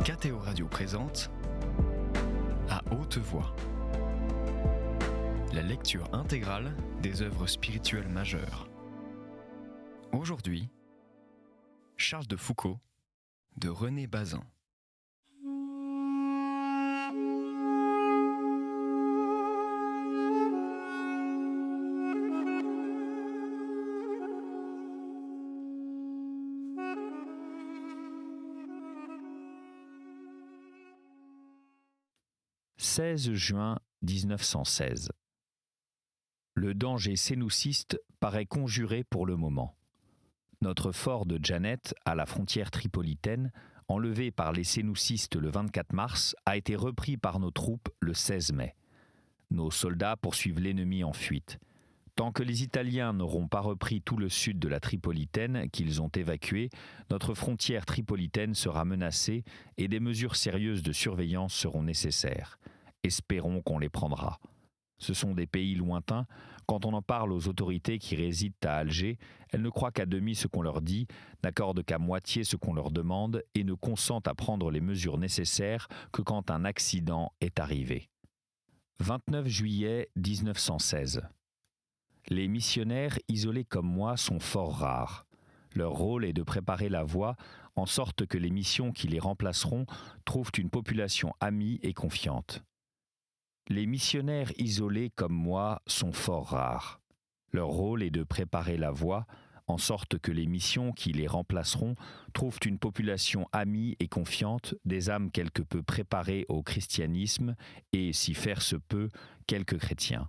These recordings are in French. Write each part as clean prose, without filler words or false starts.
KTO Radio présente À haute voix, la lecture intégrale des œuvres spirituelles majeures. Aujourd'hui, Charles de Foucault de René Bazin. « 16 juin 1916. Le danger sénouciste paraît conjuré pour le moment. Notre fort de Djanet, à la frontière tripolitaine, enlevé par les sénoucistes le 24 mars, a été repris par nos troupes le 16 mai. Nos soldats poursuivent l'ennemi en fuite. Tant que les Italiens n'auront pas repris tout le sud de la Tripolitaine qu'ils ont évacué, notre frontière tripolitaine sera menacée et des mesures sérieuses de surveillance seront nécessaires. Espérons qu'on les prendra. Ce sont des pays lointains. Quand on en parle aux autorités qui résident à Alger, elles ne croient qu'à demi ce qu'on leur dit, n'accordent qu'à moitié ce qu'on leur demande et ne consentent à prendre les mesures nécessaires que quand un accident est arrivé. 29 juillet 1916. Les missionnaires isolés comme moi sont fort rares. Leur rôle est de préparer la voie en sorte que les missions qui les remplaceront trouvent une population amie et confiante. Les missionnaires isolés comme moi sont fort rares. Leur rôle est de préparer la voie en sorte que les missions qui les remplaceront trouvent une population amie et confiante, des âmes quelque peu préparées au christianisme et, si faire se peut, quelques chrétiens.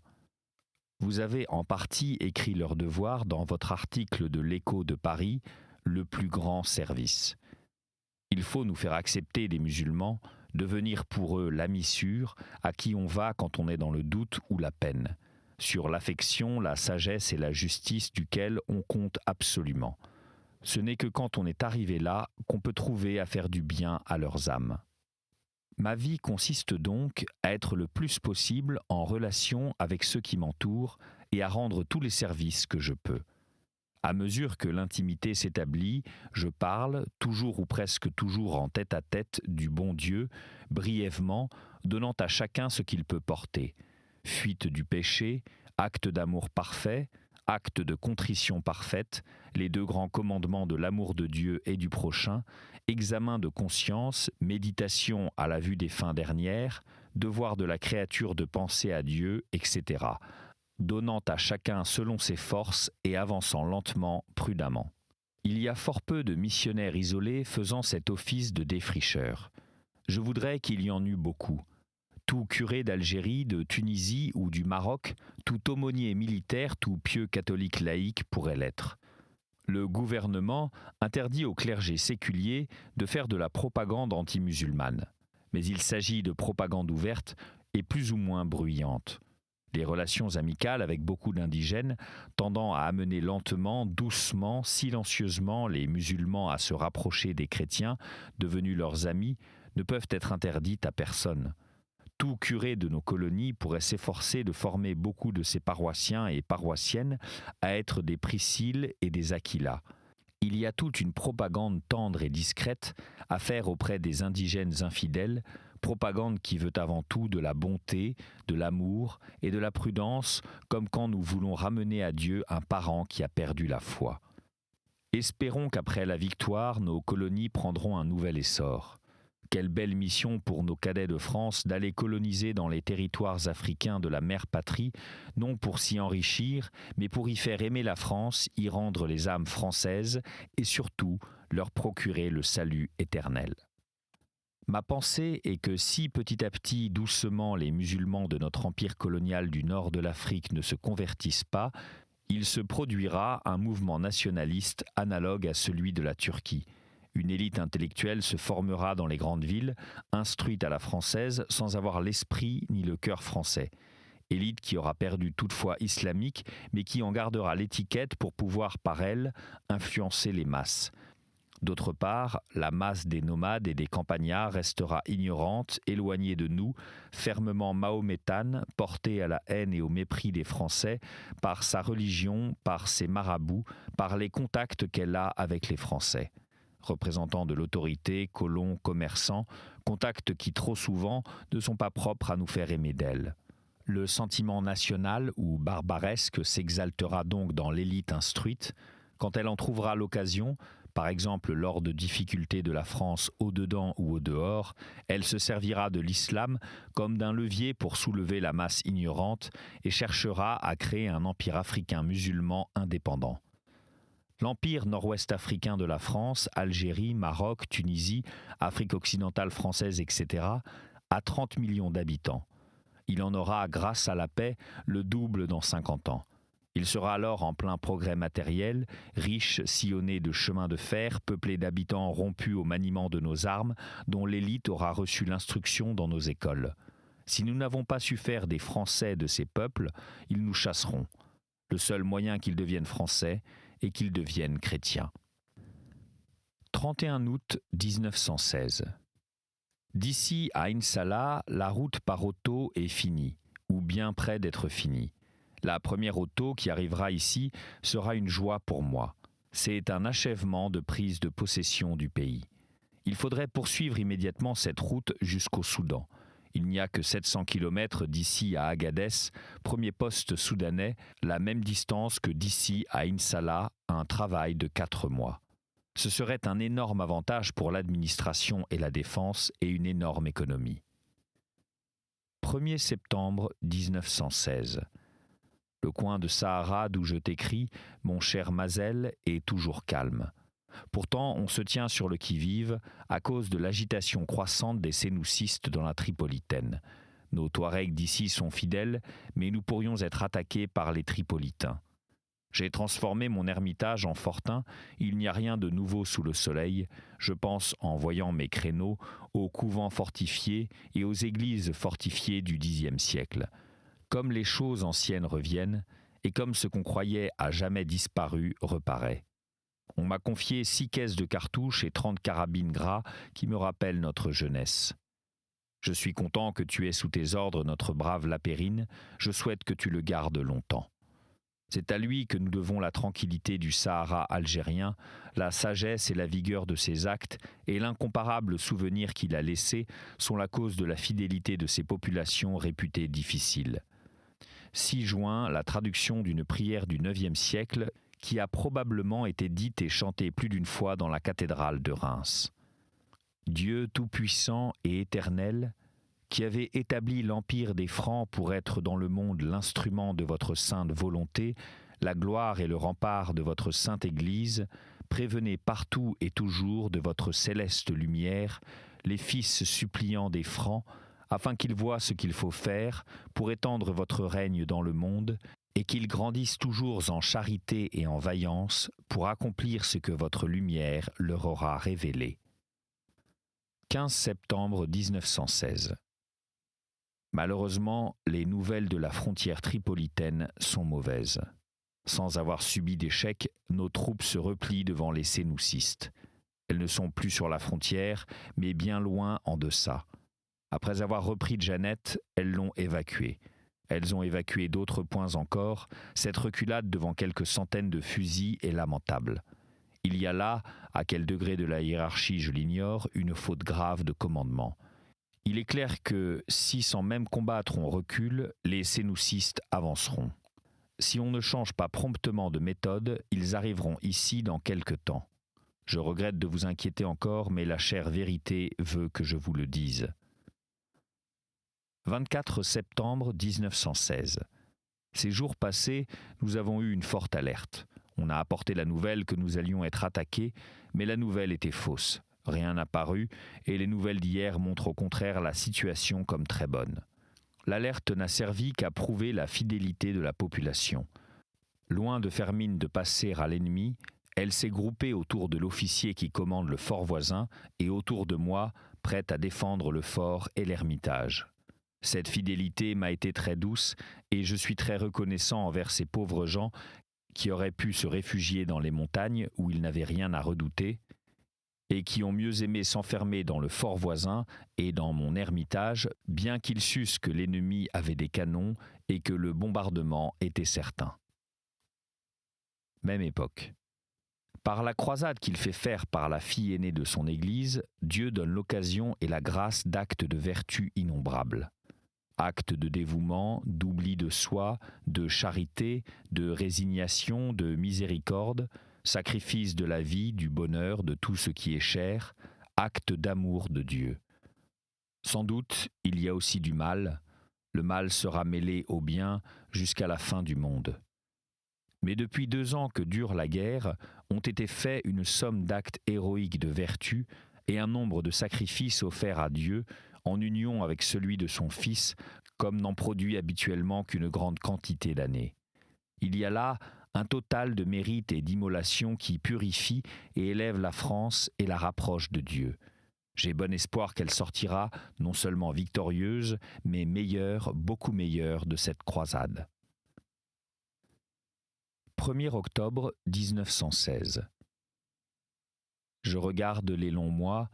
Vous avez en partie écrit leur devoir dans votre article de l'Écho de Paris, le plus grand service. Il faut nous faire accepter des musulmans, devenir pour eux l'ami sûr, à qui on va quand on est dans le doute ou la peine, sur l'affection, la sagesse et la justice duquel on compte absolument. Ce n'est que quand on est arrivé là qu'on peut trouver à faire du bien à leurs âmes. Ma vie consiste donc à être le plus possible en relation avec ceux qui m'entourent et à rendre tous les services que je peux. À mesure que l'intimité s'établit, je parle, toujours ou presque toujours en tête-à-tête, du bon Dieu, brièvement, donnant à chacun ce qu'il peut porter. Fuite du péché, acte d'amour parfait, acte de contrition parfaite, les deux grands commandements de l'amour de Dieu et du prochain, examen de conscience, méditation à la vue des fins dernières, devoir de la créature de penser à Dieu, etc., donnant à chacun selon ses forces et avançant lentement, prudemment. Il y a fort peu de missionnaires isolés faisant cet office de défricheur. Je voudrais qu'il y en eût beaucoup. Tout curé d'Algérie, de Tunisie ou du Maroc, tout aumônier militaire, tout pieux catholique laïque pourrait l'être. Le gouvernement interdit au clergé séculier de faire de la propagande anti-musulmane. Mais il s'agit de propagande ouverte et plus ou moins bruyante. Les relations amicales avec beaucoup d'indigènes, tendant à amener lentement, doucement, silencieusement les musulmans à se rapprocher des chrétiens, devenus leurs amis, ne peuvent être interdites à personne. Tout curé de nos colonies pourrait s'efforcer de former beaucoup de ses paroissiens et paroissiennes à être des Priscilles et des Aquila. Il y a toute une propagande tendre et discrète à faire auprès des indigènes infidèles, propagande qui veut avant tout de la bonté, de l'amour et de la prudence, comme quand nous voulons ramener à Dieu un parent qui a perdu la foi. Espérons qu'après la victoire, nos colonies prendront un nouvel essor. Quelle belle mission pour nos cadets de France d'aller coloniser dans les territoires africains de la mère patrie, non pour s'y enrichir, mais pour y faire aimer la France, y rendre les âmes françaises et surtout leur procurer le salut éternel. Ma pensée est que si petit à petit, doucement, les musulmans de notre empire colonial du nord de l'Afrique ne se convertissent pas, il se produira un mouvement nationaliste analogue à celui de la Turquie. Une élite intellectuelle se formera dans les grandes villes, instruite à la française, sans avoir l'esprit ni le cœur français. Élite qui aura perdu toute foi islamique, mais qui en gardera l'étiquette pour pouvoir, par elle, influencer les masses. D'autre part, la masse des nomades et des campagnards restera ignorante, éloignée de nous, fermement mahométane, portée à la haine et au mépris des Français par sa religion, par ses marabouts, par les contacts qu'elle a avec les Français. représentants de l'autorité, colons, commerçants, contacts qui trop souvent ne sont pas propres à nous faire aimer d'elle. Le sentiment national ou barbaresque s'exaltera donc dans l'élite instruite quand elle en trouvera l'occasion. Par exemple, lors de difficultés de la France au-dedans ou au-dehors, elle se servira de l'islam comme d'un levier pour soulever la masse ignorante et cherchera à créer un empire africain musulman indépendant. L'empire nord-ouest africain de la France, Algérie, Maroc, Tunisie, Afrique occidentale française, etc., a 30 millions d'habitants. Il en aura, grâce à la paix, le double dans 50 ans. Il sera alors en plein progrès matériel, riche, sillonné de chemins de fer, peuplé d'habitants rompus au maniement de nos armes, dont l'élite aura reçu l'instruction dans nos écoles. Si nous n'avons pas su faire des Français de ces peuples, ils nous chasseront. Le seul moyen qu'ils deviennent Français est qu'ils deviennent chrétiens. 31 août 1916. D'ici à Insala, la route par auto est finie, ou bien près d'être finie. La première auto qui arrivera ici sera une joie pour moi. C'est un achèvement de prise de possession du pays. Il faudrait poursuivre immédiatement cette route jusqu'au Soudan. Il n'y a que 700 km d'ici à Agadez, premier poste soudanais, la même distance que d'ici à Insala, un travail de 4 mois. Ce serait un énorme avantage pour l'administration et la défense et une énorme économie. 1er septembre 1916. Le coin de Sahara d'où je t'écris, mon cher Mazel, est toujours calme. Pourtant, on se tient sur le qui-vive à cause de l'agitation croissante des sénoucistes dans la Tripolitaine. Nos Touaregs d'ici sont fidèles, mais nous pourrions être attaqués par les Tripolitains. J'ai transformé mon ermitage en fortin, il n'y a rien de nouveau sous le soleil. Je pense, en voyant mes créneaux, aux couvents fortifiés et aux églises fortifiées du Xe siècle. Comme les choses anciennes reviennent, et comme ce qu'on croyait à jamais disparu reparaît. On m'a confié 6 caisses de cartouches et 30 carabines gras qui me rappellent notre jeunesse. Je suis content que tu aies sous tes ordres notre brave Lapérine, je souhaite que tu le gardes longtemps. C'est à lui que nous devons la tranquillité du Sahara algérien, la sagesse et la vigueur de ses actes et l'incomparable souvenir qu'il a laissé sont la cause de la fidélité de ces populations réputées difficiles. 6 juin, la traduction d'une prière du IXe siècle qui a probablement été dite et chantée plus d'une fois dans la cathédrale de Reims. Dieu tout-puissant et éternel, qui avez établi l'empire des Francs pour être dans le monde l'instrument de votre sainte volonté, la gloire et le rempart de votre sainte Église, prévenez partout et toujours de votre céleste lumière les fils suppliants des Francs, afin qu'ils voient ce qu'il faut faire pour étendre votre règne dans le monde, et qu'ils grandissent toujours en charité et en vaillance pour accomplir ce que votre lumière leur aura révélé. 15 septembre 1916. Malheureusement, les nouvelles de la frontière tripolitaine sont mauvaises. Sans avoir subi d'échec, nos troupes se replient devant les sénoucistes. Elles ne sont plus sur la frontière, mais bien loin en deçà. Après avoir repris Djanet, elles l'ont évacuée. Elles ont évacué d'autres points encore. Cette reculade devant quelques centaines de fusils est lamentable. Il y a là, à quel degré de la hiérarchie je l'ignore, une faute grave de commandement. Il est clair que, si sans même combattre on recule, les sénoucistes avanceront. Si on ne change pas promptement de méthode, ils arriveront ici dans quelque temps. Je regrette de vous inquiéter encore, mais la chère vérité veut que je vous le dise. 24 septembre 1916. Ces jours passés, nous avons eu une forte alerte. On a apporté la nouvelle que nous allions être attaqués, mais la nouvelle était fausse. Rien n'a paru, et les nouvelles d'hier montrent au contraire la situation comme très bonne. L'alerte n'a servi qu'à prouver la fidélité de la population. Loin de faire mine de passer à l'ennemi, elle s'est groupée autour de l'officier qui commande le fort voisin et autour de moi, prête à défendre le fort et l'ermitage. Cette fidélité m'a été très douce et je suis très reconnaissant envers ces pauvres gens qui auraient pu se réfugier dans les montagnes où ils n'avaient rien à redouter et qui ont mieux aimé s'enfermer dans le fort voisin et dans mon ermitage, bien qu'ils sussent que l'ennemi avait des canons et que le bombardement était certain. Même époque. Par la croisade qu'il fait faire par la fille aînée de son Église, Dieu donne l'occasion et la grâce d'actes de vertu innombrables. Actes de dévouement, d'oubli de soi, de charité, de résignation, de miséricorde, sacrifice de la vie, du bonheur, de tout ce qui est cher, actes d'amour de Dieu. Sans doute, il y a aussi du mal. Le mal sera mêlé au bien jusqu'à la fin du monde. Mais depuis 2 ans que dure la guerre, ont été faits une somme d'actes héroïques de vertu et un nombre de sacrifices offerts à Dieu en union avec celui de son Fils, comme n'en produit habituellement qu'une grande quantité d'années. Il y a là un total de mérites et d'immolations qui purifie et élève la France et la rapproche de Dieu. J'ai bon espoir qu'elle sortira non seulement victorieuse, mais meilleure, beaucoup meilleure de cette croisade. 1er octobre 1916. Je regarde les longs mois,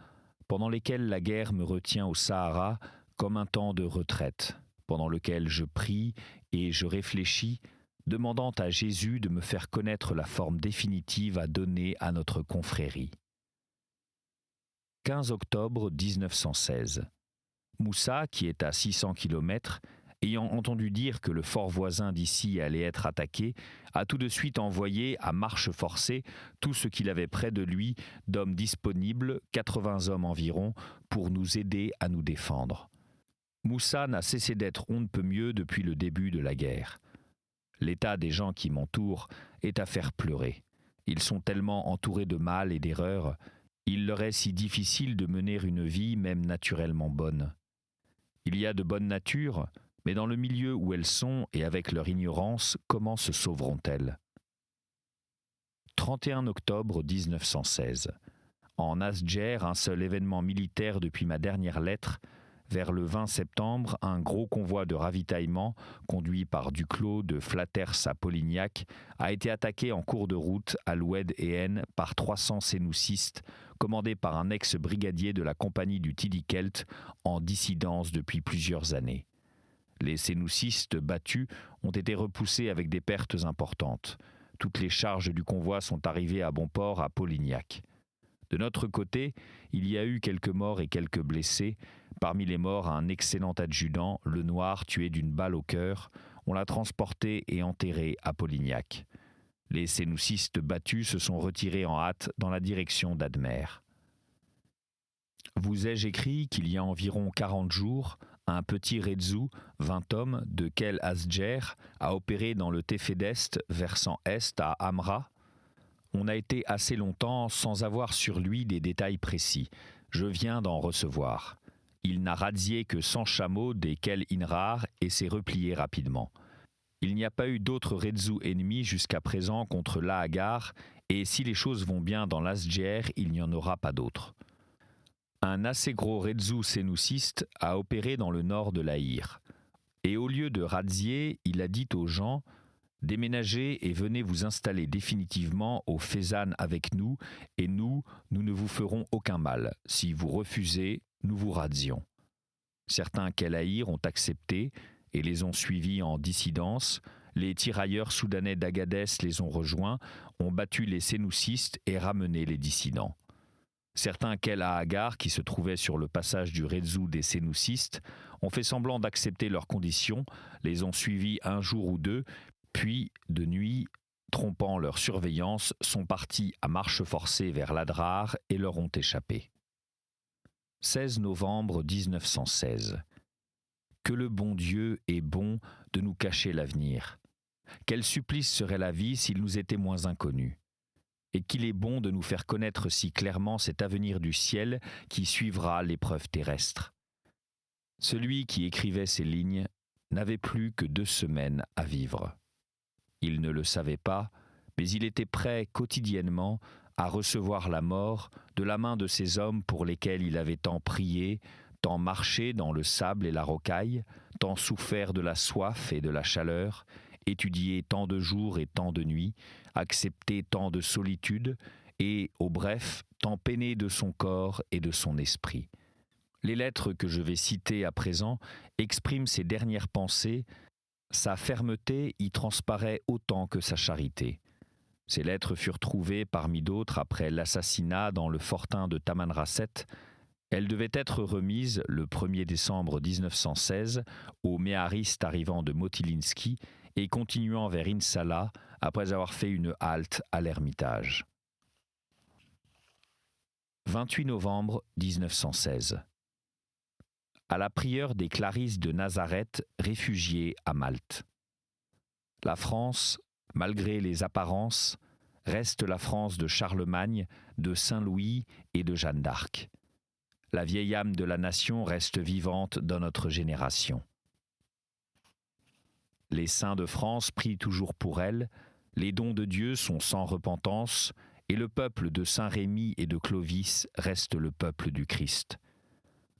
pendant lesquels la guerre me retient au Sahara comme un temps de retraite, pendant lequel je prie et je réfléchis, demandant à Jésus de me faire connaître la forme définitive à donner à notre confrérie. 15 octobre 1916. Moussa, qui est à 600 km, ayant entendu dire que le fort voisin d'ici allait être attaqué, a tout de suite envoyé à marche forcée tout ce qu'il avait près de lui d'hommes disponibles, 80 hommes environ, pour nous aider à nous défendre. Moussa n'a cessé d'être on ne peut mieux depuis le début de la guerre. L'état des gens qui m'entourent est à faire pleurer. Ils sont tellement entourés de mal et d'erreurs, il leur est si difficile de mener une vie même naturellement bonne. Il y a de bonnes natures, mais dans le milieu où elles sont et avec leur ignorance, comment se sauveront-elles ? 31 octobre 1916. En Asdjer, un seul événement militaire depuis ma dernière lettre, vers le 20 septembre, un gros convoi de ravitaillement, conduit par Duclos de Flatters à Polignac, a été attaqué en cours de route à l'Oued Hen par 300 sénoucistes, commandés par un ex-brigadier de la compagnie du Tidikelt, en dissidence depuis plusieurs années. Les sénoucistes battus ont été repoussés avec des pertes importantes. Toutes les charges du convoi sont arrivées à bon port à Polignac. De notre côté, il y a eu quelques morts et quelques blessés. Parmi les morts, un excellent adjudant, le Noir, tué d'une balle au cœur. On l'a transporté et enterré à Polignac. Les sénoucistes battus se sont retirés en hâte dans la direction d'Admer. Vous ai-je écrit qu'il y a environ 40 jours, un petit Redzou, 20 hommes, de Kel Asdjer, a opéré dans le Tefedest, versant est à Amra. On a été assez longtemps sans avoir sur lui des détails précis. Je viens d'en recevoir. Il n'a razzié que 100 chameaux des Kel Inrar et s'est replié rapidement. Il n'y a pas eu d'autres Redzou ennemis jusqu'à présent contre l'Ahagar, et si les choses vont bien dans l'Asdjer, il n'y en aura pas d'autres. Un assez gros Redzou sénouciste a opéré dans le nord de l'Aïr. Et au lieu de razzier, il a dit aux gens « Déménagez et venez vous installer définitivement au Fezzan avec nous, et nous ne vous ferons aucun mal. Si vous refusez, nous vous razzions. » Certains Kelaïr ont accepté et les ont suivis en dissidence. Les tirailleurs soudanais d'Agadès les ont rejoints, ont battu les sénoucistes et ramené les dissidents. Certains Kel Ahagar, qui se trouvaient sur le passage du Redzou des sénoucistes, ont fait semblant d'accepter leurs conditions, les ont suivis un jour ou deux, puis, de nuit, trompant leur surveillance, sont partis à marche forcée vers l'Adrar et leur ont échappé. 16 novembre 1916. Que le bon Dieu est bon de nous cacher l'avenir. Quel supplice serait la vie s'il nous était moins inconnu. Et qu'il est bon de nous faire connaître si clairement cet avenir du ciel qui suivra l'épreuve terrestre. Celui qui écrivait ces lignes n'avait plus que 2 semaines à vivre. Il ne le savait pas, mais il était prêt quotidiennement à recevoir la mort de la main de ces hommes pour lesquels il avait tant prié, tant marché dans le sable et la rocaille, tant souffert de la soif et de la chaleur, étudié tant de jours et tant de nuits, accepté tant de solitude, et, au bref, tant peiné de son corps et de son esprit. Les lettres que je vais citer à présent expriment ses dernières pensées. Sa fermeté y transparaît autant que sa charité. Ces lettres furent trouvées parmi d'autres après l'assassinat dans le fortin de Tamanrasset. Elles devaient être remises le 1er décembre 1916 aux méharistes arrivant de Motylinski et continuant vers Insala après avoir fait une halte à l'Ermitage. 28 novembre 1916. À la prieure des Clarisses de Nazareth, réfugiées à Malte. La France, malgré les apparences, reste la France de Charlemagne, de Saint-Louis et de Jeanne d'Arc. La vieille âme de la nation reste vivante dans notre génération. Les saints de France prient toujours pour elle, les dons de Dieu sont sans repentance, et le peuple de Saint-Rémy et de Clovis reste le peuple du Christ.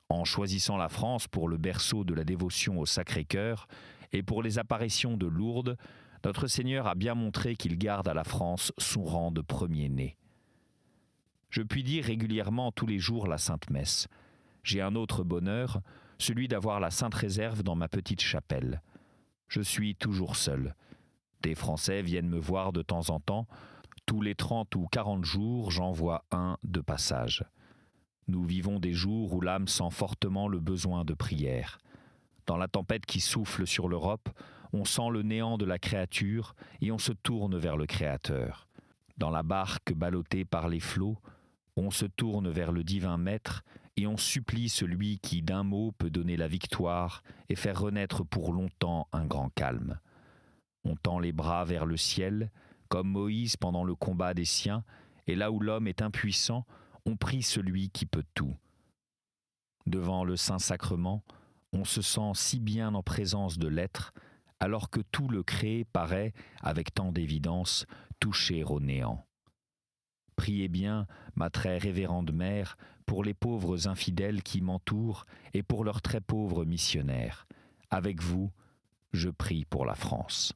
En choisissant la France pour le berceau de la dévotion au Sacré-Cœur et pour les apparitions de Lourdes, notre Seigneur a bien montré qu'il garde à la France son rang de premier-né. Je puis dire régulièrement tous les jours la Sainte Messe. J'ai un autre bonheur, celui d'avoir la Sainte Réserve dans ma petite chapelle. Je suis toujours seul. Des Français viennent me voir de temps en temps. Tous les 30 ou 40 jours, j'en vois un de passage. Nous vivons des jours où l'âme sent fortement le besoin de prière. Dans la tempête qui souffle sur l'Europe, on sent le néant de la créature et on se tourne vers le Créateur. Dans la barque ballottée par les flots, on se tourne vers le divin Maître et on supplie celui qui d'un mot peut donner la victoire et faire renaître pour longtemps un grand calme. On tend les bras vers le ciel, comme Moïse pendant le combat des siens, et là où l'homme est impuissant, on prie celui qui peut tout. Devant le Saint-Sacrement, on se sent si bien en présence de l'être, alors que tout le créé paraît, avec tant d'évidence, toucher au néant. Priez bien, ma très révérende mère, pour les pauvres infidèles qui m'entourent et pour leurs très pauvres missionnaires. Avec vous, je prie pour la France.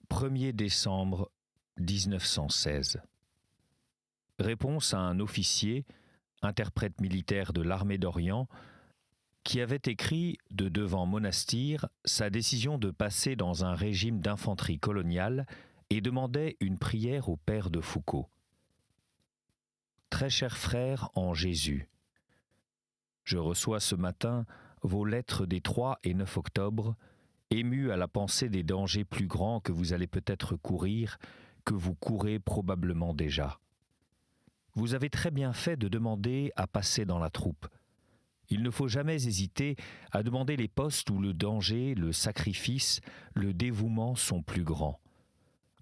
« 1er décembre 1916. Réponse à un officier, interprète militaire de l'armée d'Orient, qui avait écrit de devant Monastir sa décision de passer dans un régime d'infanterie coloniale et demandait une prière au père de Foucault. Très cher frère en Jésus, je reçois ce matin vos lettres des 3 et 9 octobre, ému à la pensée des dangers plus grands que vous allez peut-être courir, que vous courez probablement déjà. Vous avez très bien fait de demander à passer dans la troupe. Il ne faut jamais hésiter à demander les postes où le danger, le sacrifice, le dévouement sont plus grands.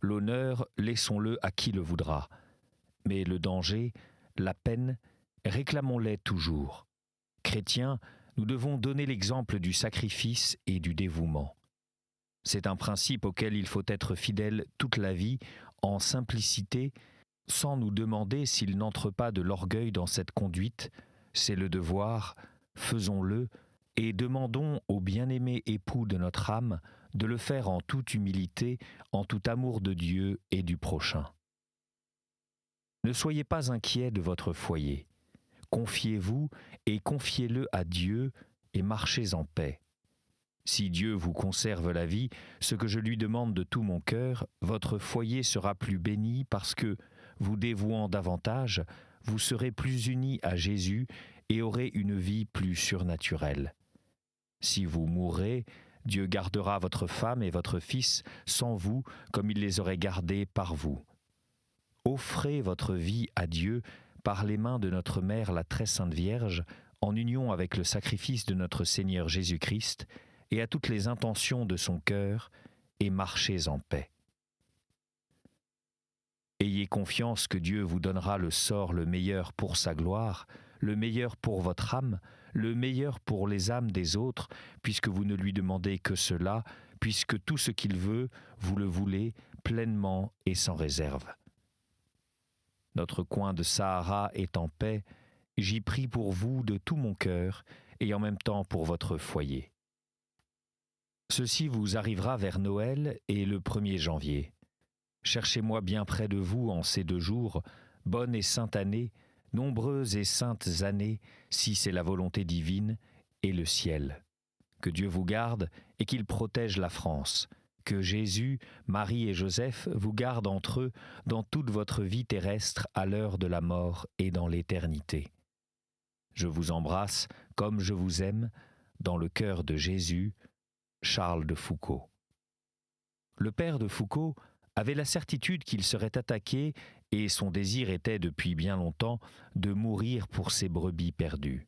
L'honneur, laissons-le à qui le voudra. Mais le danger, la peine, réclamons-les toujours. Chrétiens, nous devons donner l'exemple du sacrifice et du dévouement. C'est un principe auquel il faut être fidèle toute la vie, en simplicité, sans nous demander s'il n'entre pas de l'orgueil dans cette conduite. C'est le devoir, faisons-le, et demandons au bien-aimé époux de notre âme de le faire en toute humilité, en tout amour de Dieu et du prochain. Ne soyez pas inquiets de votre foyer. Confiez-vous et confiez-le à Dieu et marchez en paix. Si Dieu vous conserve la vie, ce que je lui demande de tout mon cœur, votre foyer sera plus béni parce que, vous dévouant davantage, vous serez plus unis à Jésus et aurez une vie plus surnaturelle. Si vous mourrez, Dieu gardera votre femme et votre fils sans vous comme il les aurait gardés par vous. Offrez votre vie à Dieu par les mains de notre Mère la Très Sainte Vierge, en union avec le sacrifice de notre Seigneur Jésus-Christ, et à toutes les intentions de son cœur, et marchez en paix. Ayez confiance que Dieu vous donnera le sort le meilleur pour sa gloire, le meilleur pour votre âme, le meilleur pour les âmes des autres, puisque vous ne lui demandez que cela, puisque tout ce qu'il veut, vous le voulez pleinement et sans réserve. Notre coin de Sahara est en paix, j'y prie pour vous de tout mon cœur et en même temps pour votre foyer. Ceci vous arrivera vers Noël et le 1er janvier. Cherchez-moi bien près de vous en ces 2 jours, bonne et sainte année, nombreuses et saintes années, si c'est la volonté divine, et le ciel. Que Dieu vous garde et qu'il protège la France. Que Jésus, Marie et Joseph vous gardent entre eux dans toute votre vie terrestre à l'heure de la mort et dans l'éternité. Je vous embrasse comme je vous aime, dans le cœur de Jésus, Charles de Foucauld. Le père de Foucauld avait la certitude qu'il serait attaqué et son désir était depuis bien longtemps de mourir pour ses brebis perdues.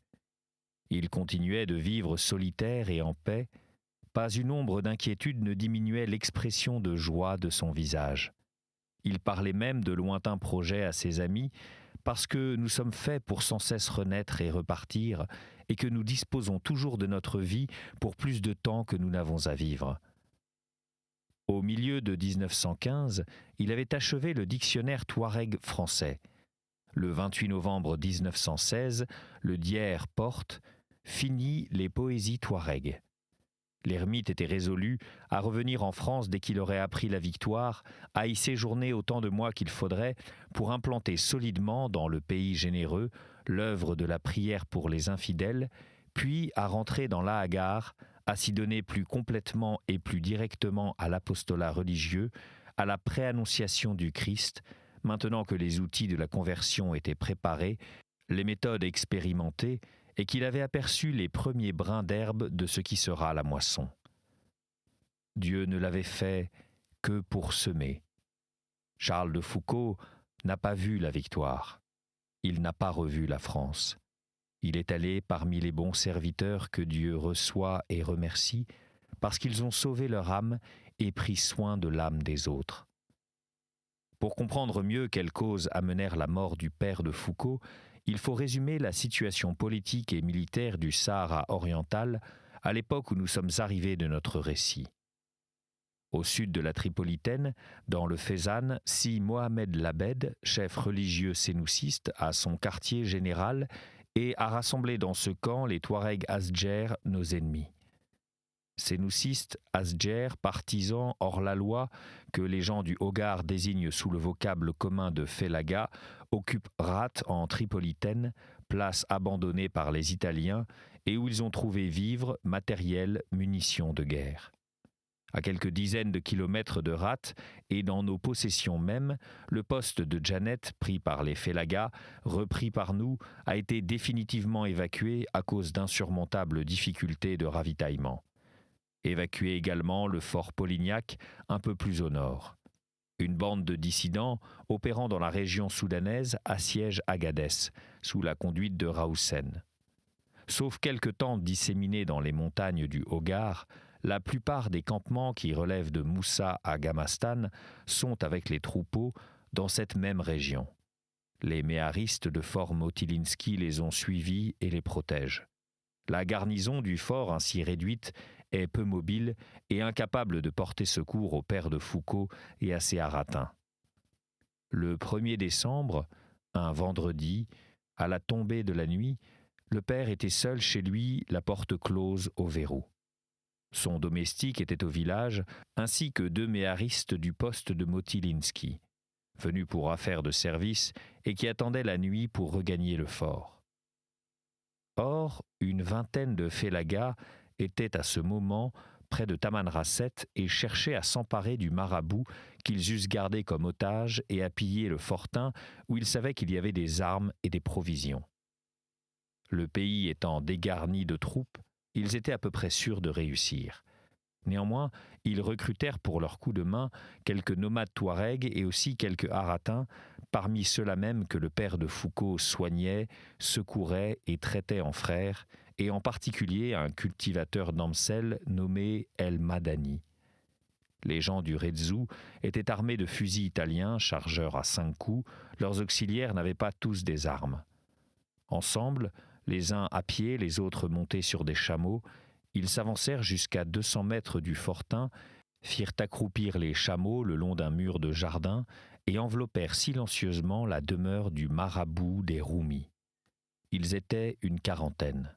Il continuait de vivre solitaire et en paix. Pas une ombre d'inquiétude ne diminuait l'expression de joie de son visage. Il parlait même de lointains projets à ses amis, parce que nous sommes faits pour sans cesse renaître et repartir, et que nous disposons toujours de notre vie pour plus de temps que nous n'avons à vivre. Au milieu de 1915, il avait achevé le dictionnaire touareg français. Le 28 novembre 1916, le Dier porte « Fini les poésies touareg ». L'ermite était résolu à revenir en France dès qu'il aurait appris la victoire, à y séjourner autant de mois qu'il faudrait pour implanter solidement dans le pays généreux l'œuvre de la prière pour les infidèles, puis à rentrer dans la Hagar, à s'y donner plus complètement et plus directement à l'apostolat religieux, à la préannonciation du Christ, maintenant que les outils de la conversion étaient préparés, les méthodes expérimentées, et qu'il avait aperçu les premiers brins d'herbe de ce qui sera la moisson. Dieu ne l'avait fait que pour semer. Charles de Foucauld n'a pas vu la victoire. Il n'a pas revu la France. Il est allé parmi les bons serviteurs que Dieu reçoit et remercie, parce qu'ils ont sauvé leur âme et pris soin de l'âme des autres. Pour comprendre mieux quelles causes amenèrent la mort du père de Foucauld, il faut résumer la situation politique et militaire du Sahara oriental à l'époque où nous sommes arrivés de notre récit. Au sud de la Tripolitaine, dans le Fezzan, Si Mohamed Labed, chef religieux sénouciste, a son quartier général et a rassemblé dans ce camp les Touaregs Asdjer, nos ennemis. Sénoucistes, Asdjer, partisans hors la loi, que les gens du Hogar désignent sous le vocable commun de Félaga, occupent Rat en Tripolitaine, place abandonnée par les Italiens et où ils ont trouvé vivres, matériel, munitions de guerre. À quelques dizaines de kilomètres de Rat et dans nos possessions mêmes, le poste de Djanet, pris par les Félagas, repris par nous, a été définitivement évacué à cause d'insurmontables difficultés de ravitaillement. Évacué également le fort Polignac, un peu plus au nord. Une bande de dissidents, opérant dans la région soudanaise, assiège Agadez, sous la conduite de Raoussen. Sauf quelques tentes disséminées dans les montagnes du Hogar, la plupart des campements qui relèvent de Moussa à Gamastan sont avec les troupeaux dans cette même région. Les méharistes de Fort Motilinski les ont suivis et les protègent. La garnison du fort ainsi réduite est peu mobile et incapable de porter secours au père de Foucauld et à ses haratins. Le 1er décembre, un vendredi, à la tombée de la nuit, le père était seul chez lui, la porte close au verrou. Son domestique était au village, ainsi que 2 méharistes du poste de Motilinski, venus pour affaires de service et qui attendaient la nuit pour regagner le fort. Or, une vingtaine de Félagas étaient à ce moment près de Tamanrasset et cherchaient à s'emparer du marabout qu'ils eussent gardé comme otage et à piller le fortin où ils savaient qu'il y avait des armes et des provisions. Le pays étant dégarni de troupes, ils étaient à peu près sûrs de réussir. Néanmoins, ils recrutèrent pour leur coup de main quelques nomades touaregs et aussi quelques haratins, parmi ceux-là même que le père de Foucauld soignait, secourait et traitait en frères, et en particulier un cultivateur d'Amsel nommé El Madani. Les gens du Rezou étaient armés de fusils italiens, chargeurs à 5 coups, leurs auxiliaires n'avaient pas tous des armes. Ensemble, les uns à pied, les autres montés sur des chameaux, ils s'avancèrent jusqu'à 200 mètres du fortin, firent accroupir les chameaux le long d'un mur de jardin et enveloppèrent silencieusement la demeure du marabout des Roumis. Ils étaient une quarantaine.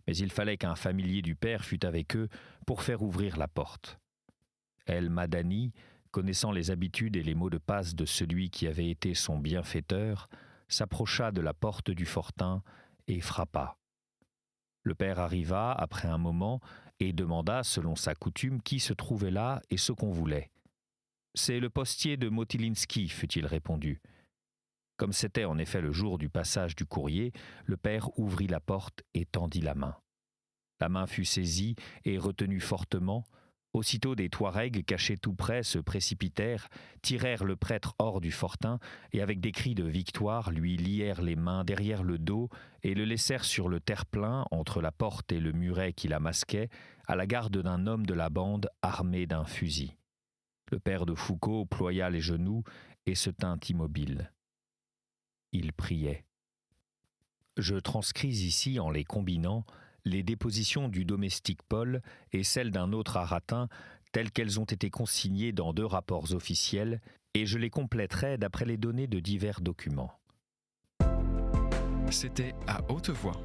mais il fallait qu'un familier du père fût avec eux pour faire ouvrir la porte. El Madani, connaissant les habitudes et les mots de passe de celui qui avait été son bienfaiteur, s'approcha de la porte du fortin et frappa. Le père arriva après un moment et demanda, selon sa coutume, qui se trouvait là et ce qu'on voulait. « C'est le postier de Motilinski », fut-il répondu. Comme c'était en effet le jour du passage du courrier, le père ouvrit la porte et tendit la main. La main fut saisie et retenue fortement. Aussitôt des Touaregs cachés tout près se précipitèrent, tirèrent le prêtre hors du fortin et avec des cris de victoire lui lièrent les mains derrière le dos et le laissèrent sur le terre-plein entre la porte et le muret qui la masquait, à la garde d'un homme de la bande armé d'un fusil. Le père de Foucault ploya les genoux et se tint immobile. Il priait. Je transcris ici, en les combinant, les dépositions du domestique Paul et celles d'un autre Haratin, telles qu'elles ont été consignées dans 2 rapports officiels, et je les compléterai d'après les données de divers documents. C'était À Haute Voix,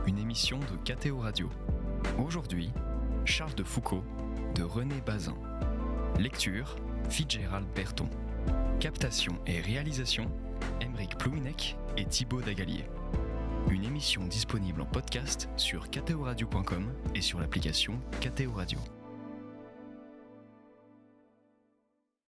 une émission de KTO Radio. Aujourd'hui, Charles de Foucault, de René Bazin. Lecture, Fitzgerald Berton. Captation et réalisation, Aymeric Plouinec et Thibaut Dagalier. Une émission disponible en podcast sur ktoradio.com et sur l'application KTO Radio.